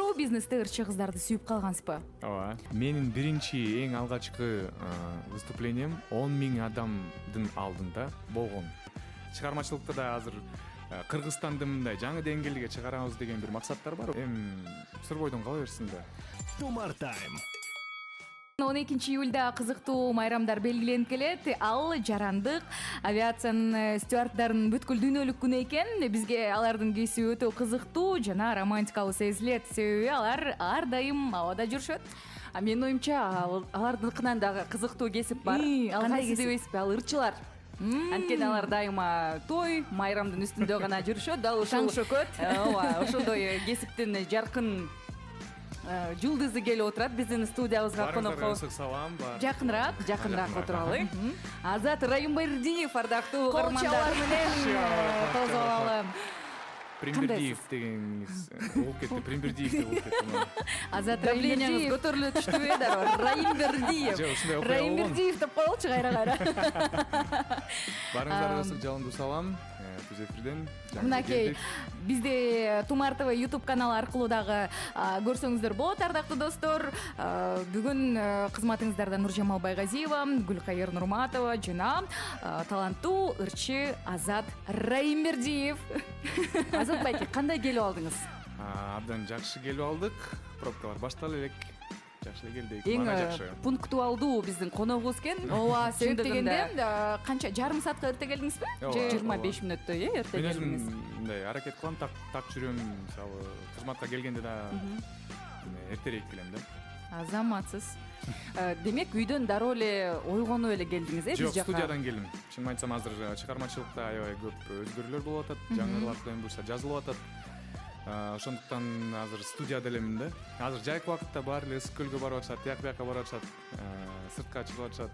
кантип бизнесте ырчы кыздарды сүйүп калгансызбы? ооба, менин биринчи эң алгачкы выступлением 10 000 адамдын алдында болгон. Чыгармачылыкта да азыр Кыргызстанды мындай жаңы деңгээлге чыгарабыз деген бир максаттар бар. Сыр бойдон кала берсин да. Тумар Тайм. 12 июльда кызыктуу майрамдар белгиленип келет. Ал жарандык авиациянын стюарттарынын бүткүл дүйнөлүк күнү экен. Бизге алардын кесиби өтө кызыктуу жана романтикалуу сезилет. Себеби алар ар дайым абада жүрүшөт. Менин оюмча алардыкынан дагы кызыктуу кесип бар. Кандай кесип дебейсизби? Ал ырчылар. Анткени алар дайыма той, майрамдын үстүндө гана жүрүшөт. Дал ушул Таң шөкөт. Ооба, ошондой кесиптин жаркын жылдызы келип отурат биздин студиябызга конокко. Салам бар. Жакыныраак отуралы. Азат Райымбердиев, ардактуу угармандар менен тосуп алалы. Примбердиев дегениңиз болуп кетти. Примбердиев деп болуп кетти. Азат давлениеңиз Райымбердиев. көтөрүлө түштүбү дароо? Райымбердиев. Ушундай окуя болгон. Райымбердиев деп коелучу кайра. Барыңыздарга ысык жалындуу салам. Түз эфирден. Мынакей бизде Тумар ТВ YouTube каналы аркылуу дагы көрсөңүздөр болот, ардактуу достор. Бүгүн кызматыңыздарда Нуржамал Байгазиева, Гүлкайыр Нурматова жана таланттуу ырчы Азат Райымбердиев. Азат байке, кандай келип алдыңыз? Абдан жакшы келип алдык. Пробкалар башталып элек. Жакшы келдик. Эң Мана жакшы. пунктуалдуу биздин коногубуз экен. Ооба, себеп Чындыгында. дегенде канча жарым саатка эрте келдиңизби? Ооба, 25 мүнөттөй эрте Мен келдиңиз. өзүм мындай аракет кылам, так жүрөм. Мисалы, кызматка келгенде да эртерээк келем да. Азаматсыз. Демек үйдөн дароо эле ойгонуп эле келдиңиз, биз Жок, жакка. студиядан келдим. Чынын айтсам, азыр чыгармачылыкта аябай көп өзгөрүүлөр болуп атат, жаңылыклар Кудайым буйрса жазылып атат. Ошондуктан азыр студияда элемин да. Азыр жайкы убакытта баары эле ысык көлгө барып атышат, тияк бияка барып атышат, сыртка чыгып атышат.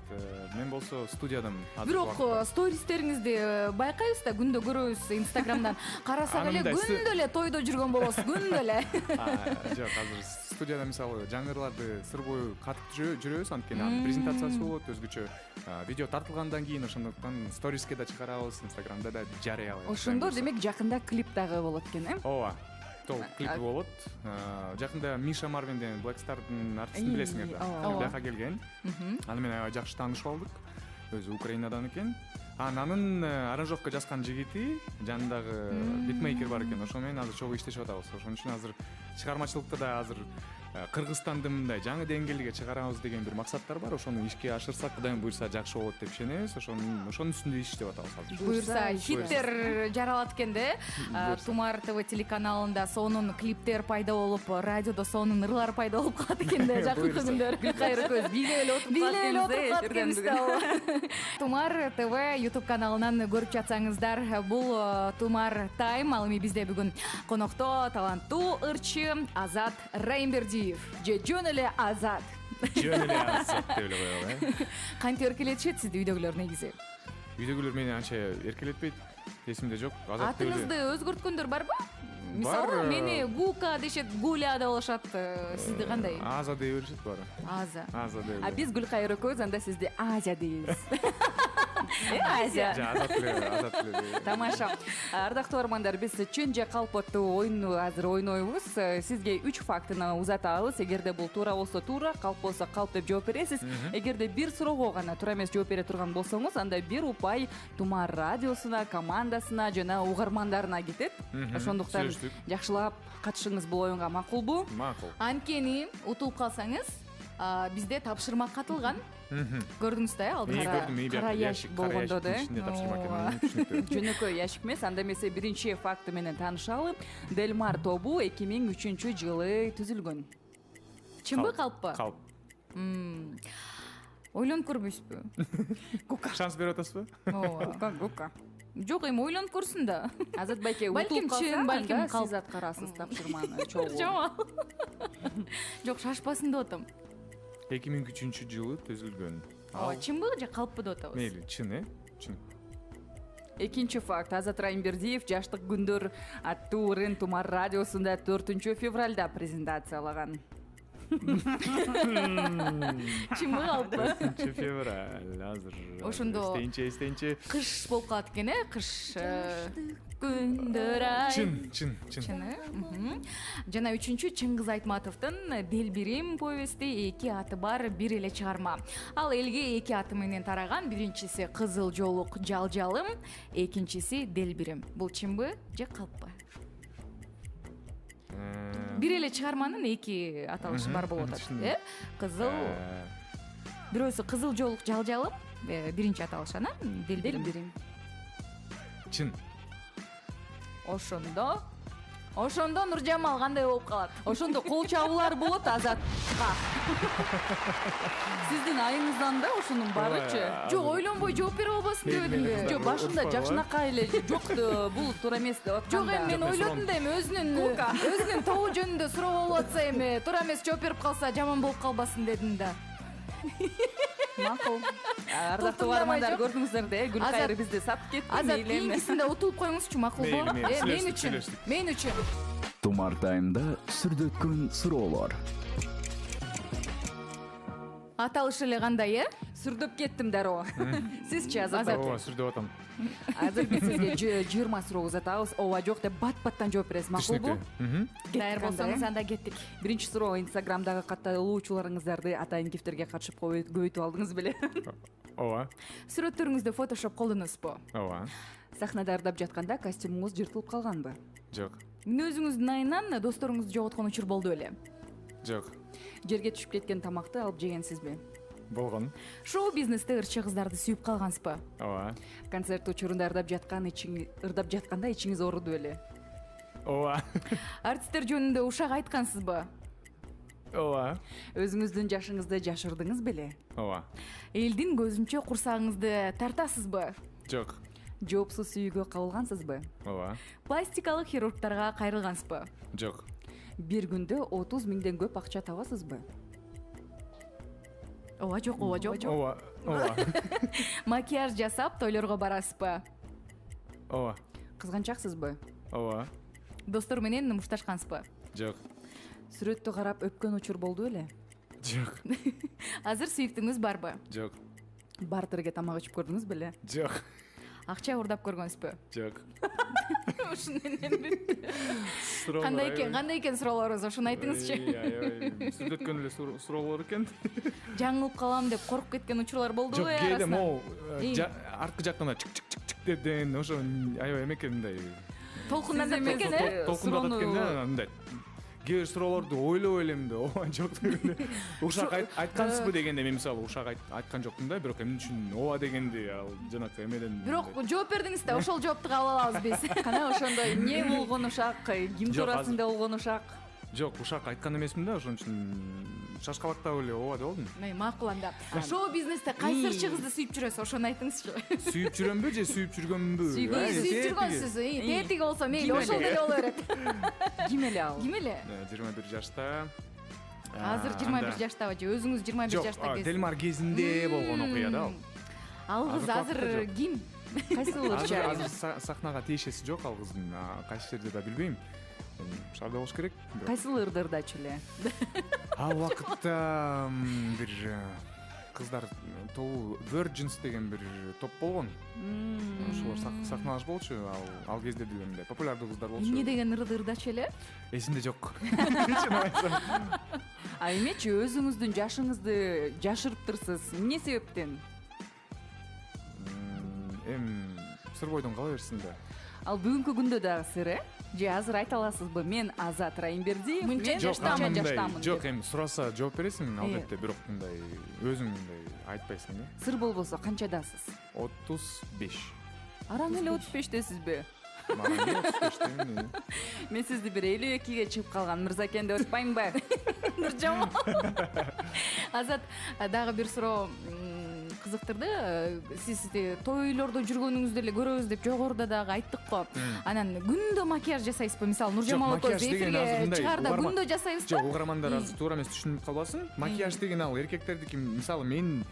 Мен болсо студиядамын азыр. Бирок стористериңизди байкайбыз да, күндө көрөбүз Инстаграмдан. Карасак эле Анындай күндө эле тойдо жүргөн болосуз, күндө эле. Жок, азыр студияда мисалы жаңырларды сыр бою катып жүрөбүз, анткени анын презентациясы болот, өзгөчө видео тартылгандан кийин ошондуктан сториске да чыгарабыз, Инстаграмда да жарыялайбыз. Ошондо демек жакында клип дагы болот экен, Ооба. Толук клипи болот. Жакында Миша Марвин деген Black Star'дын артистин билесиңер да. Бияка келген. Аны менен аябай жакшы таанышып алдык. Өзү Украинадан экен. Анын аранжировка жазган жигити жанындагы битмейкер бар экен. Ошо менен азыр чогуу иштешип атабыз. Ошон үчүн азыр чыгармачылыкта да азыр Кыргызстанды мындай жаңы деңгээлге чыгарабыз деген бир максаттар бар. Ошону ишке ашырсак, Кудайым буйрса жакшы болот деп ишенебиз. Ошонун үстүндө иштеп атабыз азыр. Буйрса хиттер жаралат экен да. Тумар ТВ телеканалында сонун клиптер пайда болуп, радиодо сонун ырлар пайда болуп калат экен да жакынкы күндөр. Гүлкайыр көз билеп эле отуруп калат. Тумар ТВ YouTube каналынан көрүп жатсаңыздар, бул Тумар Тайм. Ал эми бизде бүгүн конокто таланттуу ырчы Азат Райымбердиев. Жөн эле Азат. Жөн эле Азат деп эле коелу, Кантип эркелетишет сизди үйдөгүлөр негизи? Үйдөгүлөр мени анча эркелетпейт. Эсимде жок. Азат деп эле. Атыңызды өзгөрткөндөр барбы? Мисалы, мени Гука дешет, Гуля деп алышат. Сизди кандай? Аза дей беришет баары. Аза деп. А биз Гүлкайыр экөөбүз анда сизди Азия дейбиз. Азия. Азат эле. Тамаша. Ардактуу армандар, биз чын же калп аттуу оюнду азыр ойнойбуз. Сизге 3 фактыны узатабыз. Эгерде бул туура болсо туура, калп болсо калп деп жооп бересиз. Эгерде бир суроого гана туура эмес жооп бере турган болсоңуз, анда бир упай Тумар радиосуна, командасына жана угармандарына кетет. Ошондуктан жакшылап катышыңыз бул оюнга макулбу? Макул. Анткени утулуп калсаңыз, бизде тапшырма катылган. Көрдүңүз да, алдыра кара ящик болгондо да. Жөнөкөй ящик эмес, анда эмесе биринчи факты менен таанышалы. Делмар тобу 2003-жылы түзүлгөн. Чынбы, калппы? Калп. Ойлонуп көрбөйсүзбү? Гука. Шанс берип атасызбы? Гука, Гука. Жок, эми ойлонуп көрсүн да. Азат байке, Балким утулуп чын, калса, балким анда калп. сиз аткарасыз тапшырманы чогуу. Жамал. Жок, шашпасын деп атам. 2003-жылы түзүлгөн. Ооба, чынбы же калппы деп атабыз? Мейли, чын, чын. Экинчи факт. Азат Райымбердиев жаштык күндөр аттуу ырын Тумар радиосунда 4 февралда презентациялаган. чымы калппы 4 февраль азыр ошондо эстейинчи кыш болуп калат экен кыш күндөр ай чын жана үчүнчү Чыңгыз Айтматовдун Делбирим повести 2 аты бар бир эле чыгарма. Ал элге 2 аты менен тараган. Биринчиси Кызыл жолук Жалжалым, экинчиси Делбирим. Бул чынбы же калппы? Бир эле чыгарманын 2 аталышы бар болуп атат, Кызыл бирөөсү Кызыл жолук Жалжалым, биринчи аталышы анан Делбирим. Чын. Ошондо Нуржамал кандай болуп калат? Ошондо кол чабуулар болот Азатка. Сиздин айыңыздан да ошонун барычы. Жок, ойлонбой жооп берип албасын деп эле. Жок, башында жакшынакай эле жок, бул туура эмес деп атканда. Жок, мен ойлодум да эми өзүнүн тобу жөнүндө суроо болуп атса эми туура эмес жооп берип калса жаман болуп калбасын дедим да. Макул. Ардактуу угармандар, көрдүңүздөр да, Гүлкайыр бизди сатып кетти. Азат кийинкисинде утулуп коюңузчу, макулбу? Мен үчүн. Тумар таймда сүрдөткөн суроолор. Аталышы эле кандай, Сүрдөп кеттим дароо. Сизчи, Азат? Ооба, сүрдөп атам. Азыр биз сизге 20 суроо узатабыз. Ооба, жок деп бат-баттан жооп бересиз, макулбу? Даяр болсоңуз анда кеттик. Биринчи суроо: Инстаграмдагы катталуучуларыңыздарды атайын кефтерге катышып көбөйтүп алдыңыз беле? Ооба. Сүрөттөрүңүздө фотошоп колдоносузбу? Ооба. Сахнада ырдап жатканда костюмуңуз жыртылып калганбы? Жок. Мүнөзүңүздүн айынан досторуңузду жоготкон учур болду беле? Жок. Жерге түшүп кеткен тамакты алып жегенсизби? Болгон. Шоу бизнесте ырчы кыздарды сүйүп калгансызбы? Ооба. Концерт учурунда ырдап жатканда ичиңиз ооруду беле? Ооба. Артисттер жөнүндө ушак айткансызбы? Ооба. Өзүңүздүн жашыңызды жашырдыңыз беле? Ооба. Элдин көзүнчө курсагыңызды тартасызбы? Жок. Жоопсуз үйгө кабылгансызбы? Ооба. Пластикалык хирургдарга кайрылгансызбы? Жок. Бир күндө 30 миңден көп акча табасызбы? Ооба, жок. Ооба. Макияж жасап тойлорго барасызбы? Ооба. Кызганчаксызбы? Ооба. Достор менен мушташкансызбы? Жок. Сүрөттү карап өпкөн учур болду беле? Жок. Азыр сүйүктүңүз барбы? Жок. Бартерге тамак ичип көрдүңүз беле? Жок. Акча урдап көргөнсүзбү? Жок. Ушуну менен кандай экен суроолорубуз, ошону айтыңызчы. Сүрдөткөн эле суроолор экен. Жаңылып калам деп коркуп кеткен учурлар болдубу? Жок, кээде могу арткы жактан чик деген ошо аябай эме экен мындай. Толкундап экен, толкундап атат экен да, мындай. Кээ бир суроолорду ойлоп элем да, ооба жок дегенде. Ушак айткансызбы дегенде мен мисалы ушак айткан жокмун да, бирок эмне үчүн ооба дегенди ал жанакы эмеден. Бирок жооп бердиңиз да, ошол жоопту кабыл алабыз биз. Кана ошондо эмне болгон ушак, ким туурасында болгон ушак? Жок, ушак айткан эмесмин да, ошон үчүн шашкалактап эле ооба деп алдым. Макул анда. Шоу бизнесте кайсы ырчы кызды сүйүп жүрөсүз, ошону айтыңызчы. Сүйүп жүрөмбү же сүйүп жүргөнбү? Сүйүп жүргөнсүз. Тетиги болсо мейли, ошол деле боло берет. Ким эле ал? 21 жашта. Азыр 21 жаштабы же өзүңүз 21 жашта кез? Делмар кезинде болгон окуя да ал. Ал кыз азыр ким? Кайсы ырчы? Азыр сахнага тиешеси жок ал кыздын, кайсы жерде да билбейм. Шарда болуш керек. Кайсыл ырдырдачу эле? Ал убакытта бир кыздар тобу Virgins деген бир топ болгон. Ошолор сахналаш болчу, ал кезде деле мындай популярдуу кыздар болчу. Эмне деген ырдырдачу эле? Эсимде жок. А эмечи өзүңүздүн жашыңызды жашырыптырсыз? Эмне себептен? Сыр бойдон кала берсин да. Ал бүгүнкү күндө дагы сыр, же азыр айта аласызбы? Мен Азат Райымбердиев, мен жаштамын. Жок, эми сураса жооп бересиң, албетте, бирок мындай өзүң мындай айтпайсың да. Сыр болбосо канчадасыз? 35. Араң эле 35тесизби? Мага 35темин. Мен сизди бир 52ге чыгып калган мырза экен деп атпаймынбы? Нуржамал. Азат, дагы бир суроо кызыктырды. Сиз тойлордо жүргөнүңүздү эле көрөбүз деп жогоруда дагы айттык го. Анан күндө макияж жасайсызбы? Мисалы Нуржамал акыбыз эфирге чыгаарда күндө жасайбызбы? Жок, угармандар азыр туура эмес түшүнүп калбасын. Макияж деген ал эркектердики, мисалы мен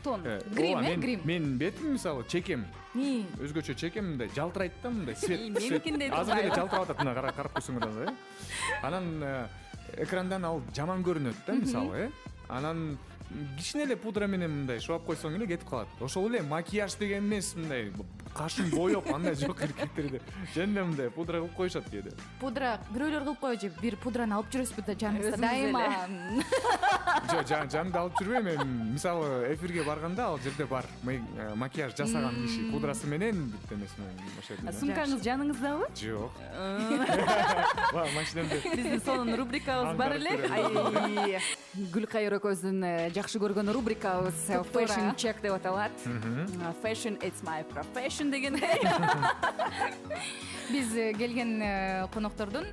грим. Мен бетим мисалы чекем. Өзгөчө чекем мындай жалтырайт да, мындай свет. Меникиндей азыр эле жалтырап атат, мына карап койсоңор азыр. Анан экрандан ал жаман көрүнөт да мисалы анан кичине эле пудра менен мындай шылап койсоң эле кетип калат. Ошол эле макияж деген эмес, мындай кашын боеп андай жок эркектерде жөн эле мындай пудра кылып коюшат кээде. Пудра бирөөлөр кылып коет же бир пудраны алып жүрөсүзбү да жаныңызда дайыма? Жок, жанымда алып жүрбөйм. Мен мисалы эфирге барганда ал жерде бар макияж жасаган киши пудрасы менен бүт эмесинен ошол жерде. Сумкаңыз жаныңыздабы? Жок. Машинамда. Биздин сонун рубрикабыз бар эле. Гүлкайыр экөөбүздүн жакшы көргөн рубрикабыз Fashion Check деп аталат. Fashion it's my profession дегендей. Биз келген коноктордун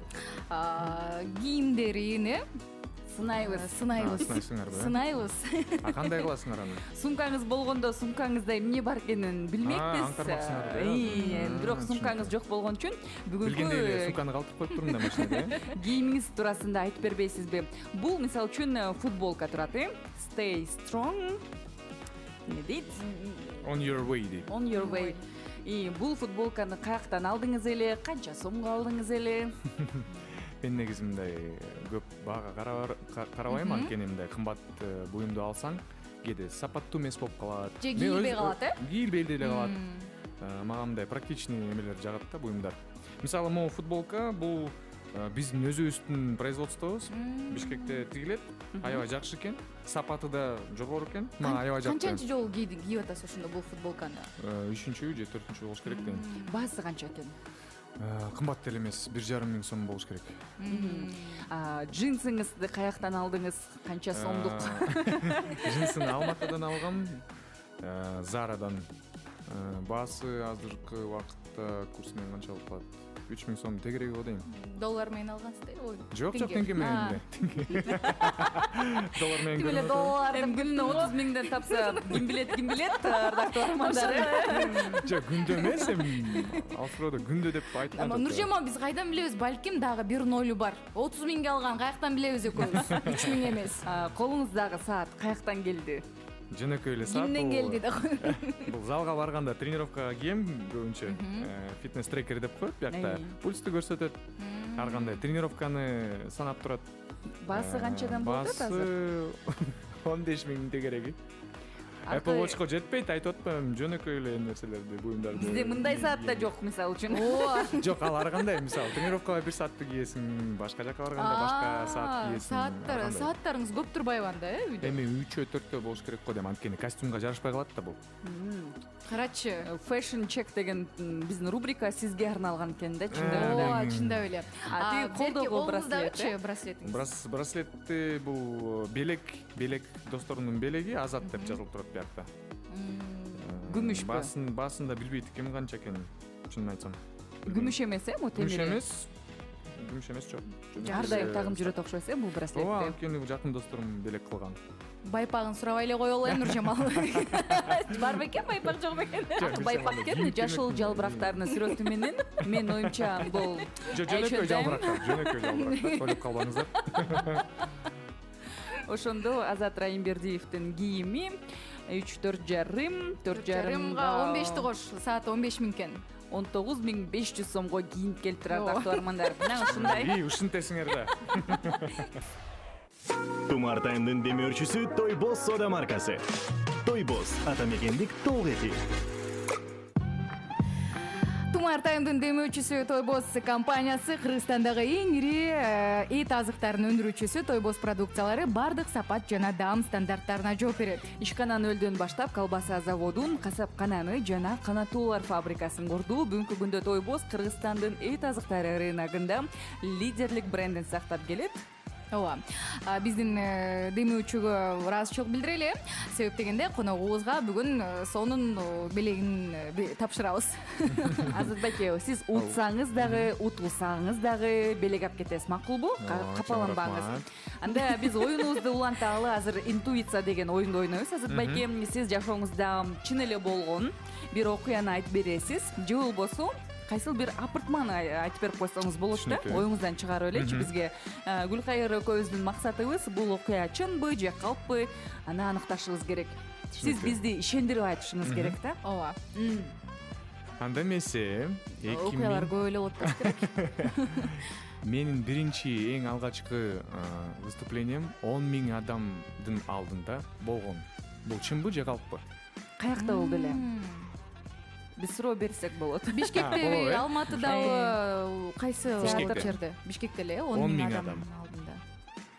кийимдерин сынайбыз. А кандай кыласыңар аны? Сумкаңыз болгондо сумкаңызда эмне бар экенин билмекпиз. Бирок сумкаңыз жок болгон үчүн бүгүнкү билгендей эле сумканы калтырып коюп турдум да машинада. Кийимиңиз туурасында айтып бербейсизби? Бул мисалы үчүн футболка турат. Stay strong. Эмне дейт? On your way дейт. On your way. Бул футболканы каяктан алдыңыз эле? Канча сомго алдыңыз эле? Мен негизи мындай көп баага карабайм, анткени мындай кымбат буюмду алсаң кээде сапаттуу эмес болуп калат. Же кийилбей калат, Кийилбей деле калат. Мага мындай практичный эмелер жагат да буюмдар. Мисалы, могу футболка бул биздин өзүбүздүн производствобуз Бишкекте тигилет. Аябай жакшы экен. Сапаты да жогору экен. Мага аябай жакты. Канчанчы жолу кийип атасыз ошондо бул футболканы? 3-чү же 4-чү болуш керек дейм. Баасы канча экен? Кымбат деле эмес, 1,5 миң сом болуш керек. Джинсыңызды каяктан алдыңыз? Канча сомдук? Джинсыны Алматыдан алгам, Зарадан. Баасы азыркы убакытта курс менен канча болуп калат? 3 миң сом тегереги го дейм. Доллар менен алгансыздар ой? Жок, теңге менен эле. Доллар менен эле доллар күнүнө 30 миңден тапса, ким билет, ардактуу армандар. Жок, күндө эмес, алфрода күндө деп айтып атат. Нуржаман, биз кайдан билебиз? Балким дагы бир нолу бар. 30 миңге алган каяктан билебиз экөөбүз? 3 миң эмес. Колуңуздагы саат каяктан келди? Жөнөкөй эле саат. Кимден келди да? Бул залга барганда тренировкага кийем көбүнчө. Фитнес трекер деп коет, биякта пульсту көрсөтөт. Ар кандай тренировканы санап турат. Баасы канчадан болот азыр? 15 миң тегереги. Apple Watch'ко жетпейт, айтып атпаймынбы, жөнөкөй эле нерселерди, буюмдарды. Бизде мындай саат да жок, мисалы үчүн. Жок, ал ар кандай, мисалы, тренировкага 1 саатты кийесиң, башка жака барганда башка саат кийесиң. Сааттарыңыз көп турбайбы анда, үйдө? Эми 3-4 болуш керек го дейм, анткени костюмга жарашпай калат да бул. Карачы, Fashion Check деген биздин рубрика сизге арналган экен да, чындап эле. Колдогу браслет. Браслетти бул белек досторумдун белеги, Азат деп жазылып турат биякта. Күмүшпү? Баасында билбейт экенмин канча экенин, чынын айтсам. Күмүш эмес, мо темир? Күмүш эмес, жок. Ар дайым тагып жүрөт окшойт, бул браслетти. Ооба, анткени жакын досторум белек кылган. Байпагын сурабай эле коелу Нуржамал. Барбы экен, байпак жокпу экен? Байпак экен, жашыл жалбырактардын сүрөтү менен. Мен оюмча бул жөнөкөй жалбырактар, ойлоп калбаңыздар. Ошондо Азат Райымбердиевдин кийими 3-4,5, 4,5га 15ти кош, сааты 15 миң экен. 19.500 сомго кийинип келиптир ардактуу армандар. Мына ушундай. Ушинтесиңер да. Тумар Таймдын демөөрчүсү Тойбос сода маркасы. Тойбос атамекендик толук эти. Тумар Таймдын демөөрчүсү Тойбос компаниясы Кыргызстандагы эң ири эт азыктарын өндүрүүчүсү. Тойбос продукциялары бардык сапат жана даам стандарттарына жооп берет. Ишкана нөлдөн баштап колбаса заводун, касапкананы жана канаттуулар фабрикасын курду. Бүгүнкү күндө Тойбос Кыргызстандын эт азыктары рыногунда лидерлик брендин сактап келет. Ооба. Биздин демөөрчүгө ыраазычылык билдирели. Себеп дегенде коногубузга бүгүн сонун белегин тапшырабыз. Азат байке, сиз утсаңыз дагы, утулсаңыз дагы белек алып кетесиз, макулбу? Капаланбаңыз. Анда биз оюнубузду уланталы, азыр интуиция деген оюнду ойнойбуз. Азат байке, сиз жашооңузда чын эле болгон бир окуяны айтып бересиз, же болбосо кайсыл бир апыртманы айтып берип койсоңуз болот да, оюңуздан чыгарып элечи. Бизге Гүлкайыр экөөбүздүн максатыбыз бул окуя чынбы же калппы, аны аныкташыбыз керек. Сиз бизди ишендирип айтышыңыз керек да. Ооба. Анда эмесе, окуялар көп эле болот болуш керек. менин биринчи эң алгачкы выступлением 10.000 адамдын алдында болгон. Бул чынбы же калппы? Каякта болду эле? Биз суроо берсек болот. Бишкектеби, Алматыдабы, кайсы жерде? Бишкекте эле 10.000 адам алдында.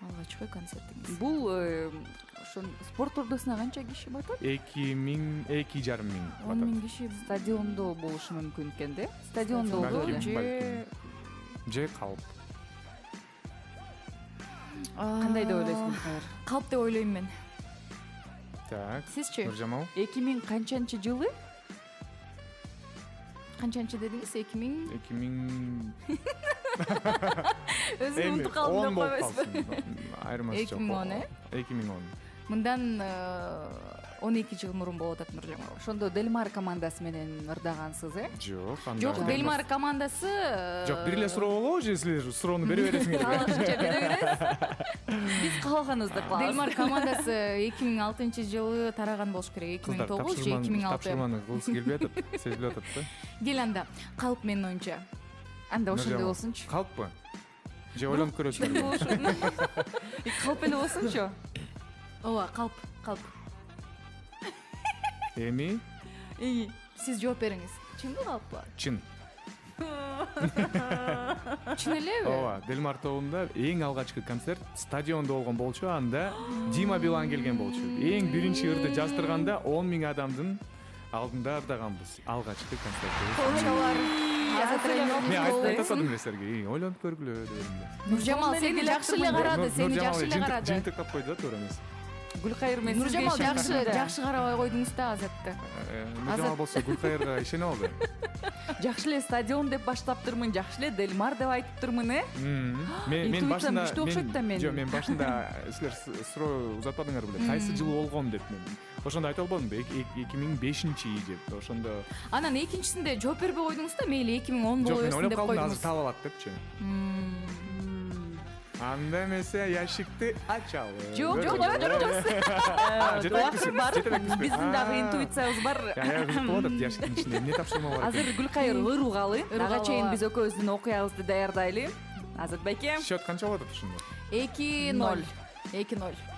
Алгачкы концертиңиз. Бул ошо спорт ордосуна канча киши батат? 2.500 батат. 10.000 киши стадиондо болушу мүмкүн экен да? Стадиондо же калп. Кандай деп ойлойсуң? Калп деп ойлойм мен. Так. Сизчи? Нуржамал? 2000 канчанчы жылы? Канчанчы дедиңиз? 2000 Өзүм унутуп калдым деп койбойсузбу? Айырмасы жок. 2010 2010. Мындан 12 жыл мурун болуп атат Нуржамал. Ошондо Делмар командасы менен ырдагансыз, Жок, Жок, Делмар командасы. Жок, бир эле суроо болобу же силер суроону бере бересиңер? Калышынча бере бересиз. Биз калганыбызды кылабыз. Делмар командасы 2006-жылы тараган болуш керек. 2009 же 2006. Тапшырманы кылгысы келбей атат, сезилип атат да. Кел анда, калп менин оюнча. Анда ошондой болсунчу. Калппы? Же ойлонуп көрөсүңөр? Калп эле болсунчу. Ооба, калп. Эми? Сиз жооп бериңиз. Чынбы калппы? Чын. Чын элеби? Ооба, Делмар тобунда эң алгачкы концерт стадиондо болгон болчу, анда Дима Билан келген болчу. Эң биринчи ырды жаздырганда 10.000 адамдын алдында ырдаганбыз. Алгачкы концерт. Ошолар Мен айтып атам эле силерге, ойлонуп көргүлө дедим. Нуржамал сени жакшы эле карады, Жыйынтыктап койду да туура эмес. Гүлкайыр мен сизге Нуржамал жакшы карабай койдуңуз да Азатты. Нуржамал болсо Гүлкайырга ишене алды. Жакшы эле стадион деп баштаптырмын, жакшы эле Делмар деп айтыптырмын, Мен башында Жок, мен башында силер суроо узатпадыңар беле? Кайсы жылы болгон деп мен. Ошондо айта албадымбы, 2005 деп. Ошондо анан экинчисинде жооп бербей койдуңуз да, мейли 2010 боло берсин деп койдуңуз. Азыр таап алат депчи. Анда эмесе ящикти ачалы. Жок, биздин дагы интуициябыз бар. Болот ящиктин ичинде эмне тапшырма бар? Азыр Гүлкайыр ыргалы. Ага чейин биз экөөбүздүн окуябызды даярдайлы. Азат байке. Счет канча болот ошондо? 2-0.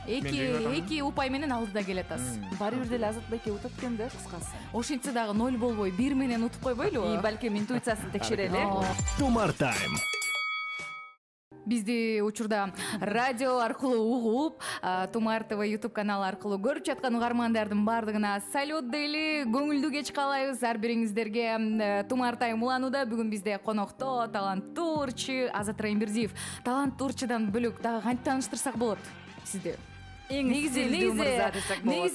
2 упай менен алдыда келатасыз. Баары бир деле Азат байке утат экен да, кыскасы. Ошентсе дагы 0 болбой 1 менен утуп койбойлубу? Балким интуициясын текшерели. Тумар тайм. Бизди учурда радио аркылуу угуп, Тумар ТВ YouTube каналы аркылуу көрүп жаткан угармандардын баардыгына салют дейли, көңүлдүү кеч каалайбыз ар бириңиздерге. Тумар тайм уланууда бүгүн бизде конокто таланттуурчу Азат Райымбердиев. Таланттуурчудан бөлөк дагы кантип тааныштырсак болот сизди? Негизи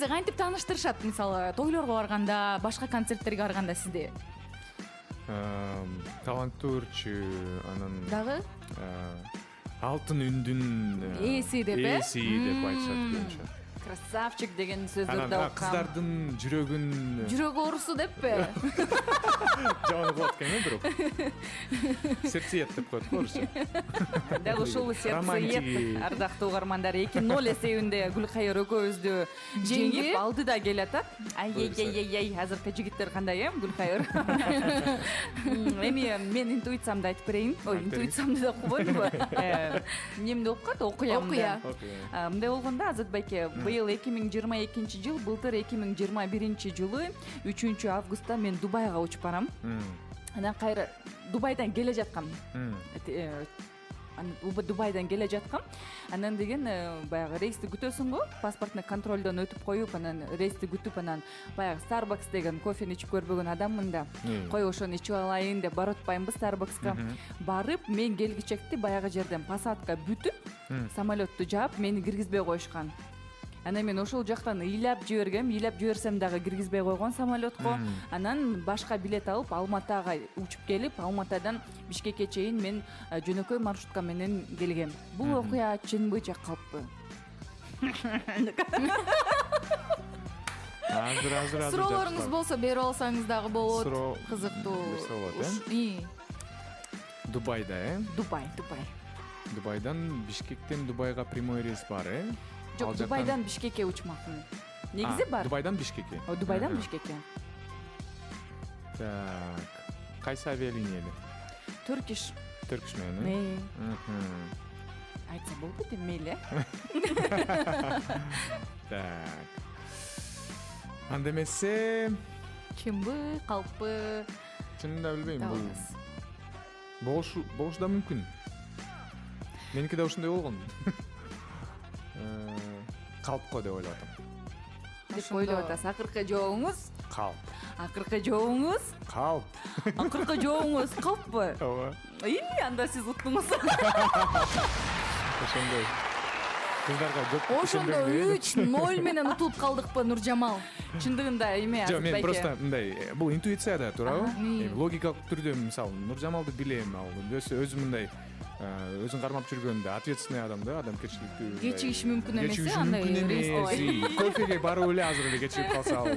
кантип тааныштырышат, мисалы тойлорго барганда, башка концерттерге барганда сизди? Таланттуурчу, анан дагы алтын үндүн ээси деп айтышат көбүнчө. Красавчик деген сөздөрдү окугам. Кыздардын жүрөгү оорусу деппи? Жаман кылат экен бирок. Сердцеед деп коет го орусча. Дал ушул сердцеед. Ардактуу угармандар, 2-0 эсебинде Гүлкайыр экөөбүздү жеңип алдыда келатат. Ай, азыркы жигиттер кандай, Гүлкайыр? Эми мен интуициямды айтып берейин. Ой, интуициямды да окубоймунбу? Эмне окуят? Окуям. Мындай болгондо Азат байке, быйыл 2022 жыл, былтыр 2021 жылы 3 августта мен Дубайга учуп барам. Анан кайра Дубайдан келе жаткам. Дубайдан келе жаткам. Анан деген баягы рейсти күтөсүң го, паспортный контролдон өтүп коюп, анан рейсти күтүп, анан баягы Starbucks деген кофени ичип көрбөгөн адаммын да. Кой ошону ичип алайын деп барып атпаймынбы Starbucksка. Барып, мен келгичекти баягы жерден посадка бүтүп, самолетту жаап, мени киргизбей коюшкан. Анан мен ошол жактан ыйлап жиберсем дагы киргизбей койгон самолетко. Анан башка билет алып Алматыга учуп келип, Алматадан Бишкекке чейин мен жөнөкөй маршрутка менен келгем. Бул окуя чынбы же калппы? Азыр. Суроолоруңуз болсо берип алсаңыз дагы болот. Кызыктуу. Дубайда, Дубай. Дубайдан Бишкектен Дубайга прямой рейс бар, Жок, Дубайдан Бишкекке учмакмын. Негизи бар. Дубайдан Бишкекке. Дубайдан Бишкекке. Так. Кайсы авиалиния эле? Turkish. Turkish man. Айтса болду деп мейли. Так. Анда эмесе чынбы калппы чынында билбейм, бул болушу да мүмкүн. Меники да ушундай болгон. Калпко деп ойлоп атам. Деп ойлоп атасыз. Акыркы жообуңуз Калп. Акыркы жообуңуз Калп. Акыркы жообуңуз калппы? Ооба. Анда сиз уттуңуз. Ошондой. Кыздарга көп ошондо 3-0 менен утулуп калдыкпы Нуржамал? Чындыгында эме Жок, мен просто мындай, бул интуиция да, туурабы? Логикалык түрдө мисалы Нуржамалды билем, ал өзү мындай өзүн кармап жүргөндө ответственный адам да, адамгерчиликтүү. Кечигиши мүмкүн эмес, андай. Кофеге барып эле азыр эле кечирип калса ал.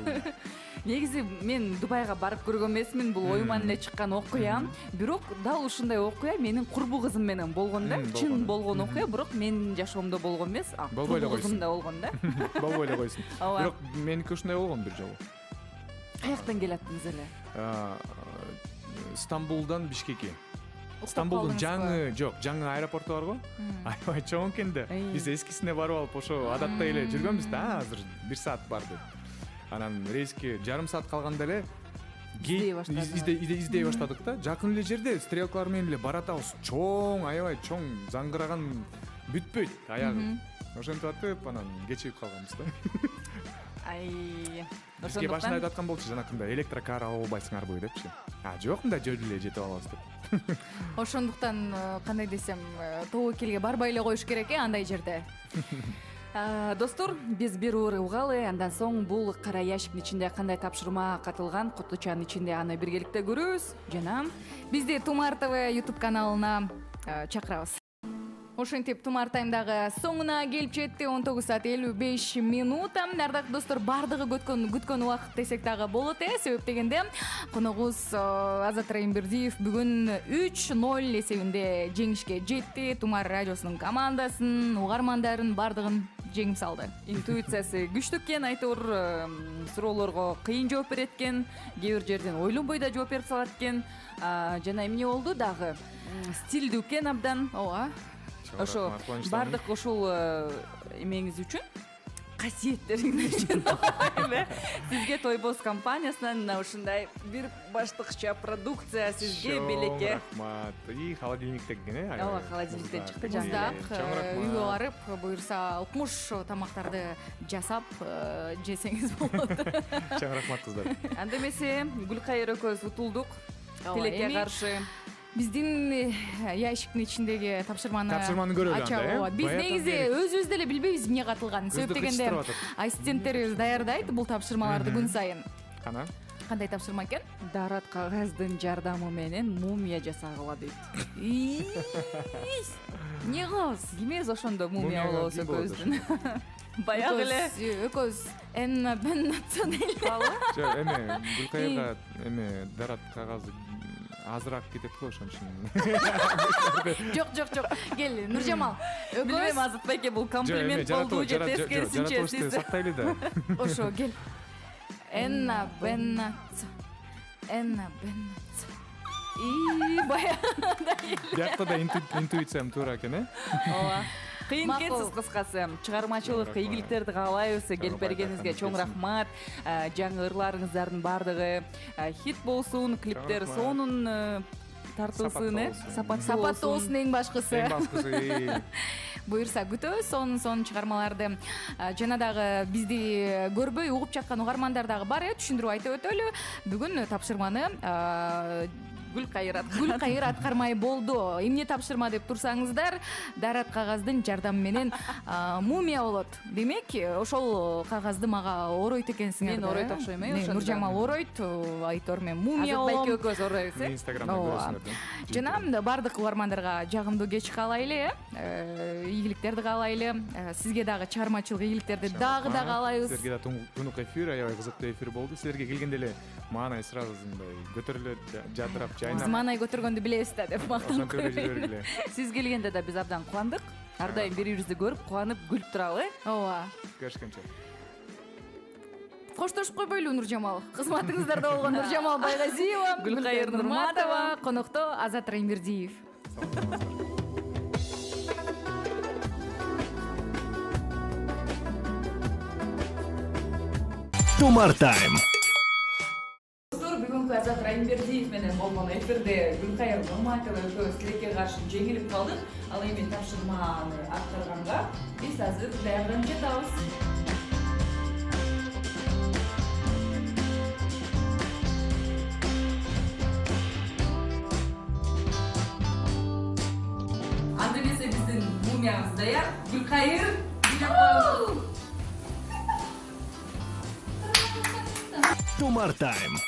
Негизи мен Дубайга барып көргөн эмесмин, бул оюман эле чыккан окуя. Бирок дал ушундай окуя менин курбу кызым менен болгон да. Чын болгон окуя, бирок менин жашоомдо болгон эмес. Курбу кызымда болгон да. Болбой эле койсун. Бирок меники ушундай болгон бир жолу. Каяктан келаттыңыз эле? Стамбулдан Бишкекке. Стамбулдун жаңы аэропорту барго? Аябай чоң экен да. Биз эскисине барып алып ошо адаттай эле жүргөнбүз да, азыр 1 саат барды. Анан рейске жарым саат калганда эле издей баштадык да. Жакын эле жерде стрелкалар менен эле баратабыз. Чоң, аябай чоң заңгыраган бүтпөйт аягы. Ошентип атып, анан кечигип калганбыз да. Бизге башында айтып аткан болчу, жанакындай электрокар алып албайсыңарбы депчи. Жок, мындай жолдо эле жетип алабыз деп. Ошондуктан кандай десем, тобокелге барбай эле коюш керек андай жерде. Достор, биз бир оор угалы, андан соң бул кара ящиктин ичинде кандай тапшырма катылган, кутучанын ичинде аны биргеликте көрөбүз. Жана бизди Тумар ТВ YouTube каналына чакырабыз. Ошентип Тумар таймдагы соңуна келип жетти. 19 саат 55 минута. Ардактуу достор, бардыгы күткөн убакыт десек дагы болот себеп дегенде коногубуз Азат Райымбердиев бүгүн 3-0 эсебинде жеңишке жетти. Тумар радиосунун командасын, угармандарын бардыгын жеңип салды. Интуициясы күчтүү экен, айтор суроолорго кыйын жооп берет экен, кээ бир жерден ойлонбой да жооп берип салат экен. Жана эмне болду дагы? Стилдүү экен абдан. Ооба. Ошо бардык ушул эмеңиз үчүн, касиеттериңиз үчүн сизге Тойбоз компаниясынан ушундай бир баштыкча продукция сизге белекке. Рахмат. И холодильниктен экен, Ооба, холодильниктен чыкты. Жандак үйгө барып, буюрса укмуш тамактарды жасап жесеңиз болот. Чоң рахмат кыздар. Анда эмесе Гүлкайыр экөөбүз утулдук. Тилекке каршы биздин ящиктин ичиндеги тапшырманы көрөлү анда. Биз негизи өзүбүз деле билбейбиз эмне катылганын. Себеп дегенде ассистенттерибиз даярдайт бул тапшырмаларды күн сайын. Кандай тапшырма экен? Дарат кагаздын жардамы менен мумия жасагыла дейт. Эмне кылабыз? Кимиз ошондо мумия болобуз экөөбүздүн. Баягы эле экөөбүз Энна Беннатсон эле. Жок, эме Гүлкайырга эме дарат кагазы азыраак кетет го ошон үчүн. Жок. Кел, Нуржамал. Билбейм, Азатбекке бул комплимент болду же тескерисинче сиз сактайлы да. Ошо, кел. Энна Беннатсон. Баягында. Биякта да интуициям туура экен, Ооба. Кыйын кетсиз кыскасы. Чыгармачылык ийгиликтерди каалайбыз. Келип бергениңизге чоң рахмат. Жаңы ырларыңыздардын бардыгы хит болсун, клиптер сонун тартылсын, сапаттуу болсун эң башкысы. Буюрса күтөбүз сонун чыгармаларды. Жана дагы бизди көрбөй угуп жаткан угармандар дагы бар, түшүндүрүп айтып өтөлү. Бүгүн тапшырманы Гүлкайыр аткармай болду. Эмне тапшырма деп турсаңыздар, дарат кагаздын жардамы менен мумия болот. Демек, ошол кагазды мага оройт экенсиңер. Мен оройт окшойм, ошондо. Нуржамал оройт, айтор мен мумия болом. Азатбек экөөбүз оройбуз, Инстаграмда көрөсүңөр. Жана бардык угармандарга жагымдуу кеч каалайлы, ийгиликтерди каалайлы. Сизге дагы чыгармачылык ийгиликтерди дагы каалайбыз. Сизерге да тунук эфир, аябай кызыктуу эфир болду. Силерге келгенде эле маанай сразу мындай көтөрүлөт, жадырап, жайнап. Биз маанай көтөргөндү билебиз да деп мактанып койгула. Сиз келгенде да биз абдан кубандык. Ар дайым бири-бирибизди көрүп, кубанып, күлүп туралы. Ооба. Көрүшкөнчө. Коштошуп койбойлу Нуржамал. Кызматыңыздарда болгон Нуржамал Байгазиева, Гүлкайыр Нурматова, конокто Азат Райымбердиев. Тумар тайм. Бүгүнкү Азат Райымбердиев менен болгон эфирде Гүлкайыр Нурматова экөөбүз тилекке каршы жеңилип калдык. Ал эми тапшырманы аткарганга биз азыр даярданып жатабыз. Анда эмесе биздин мумиябыз даяр. Гүлкайыр Тумар тайм.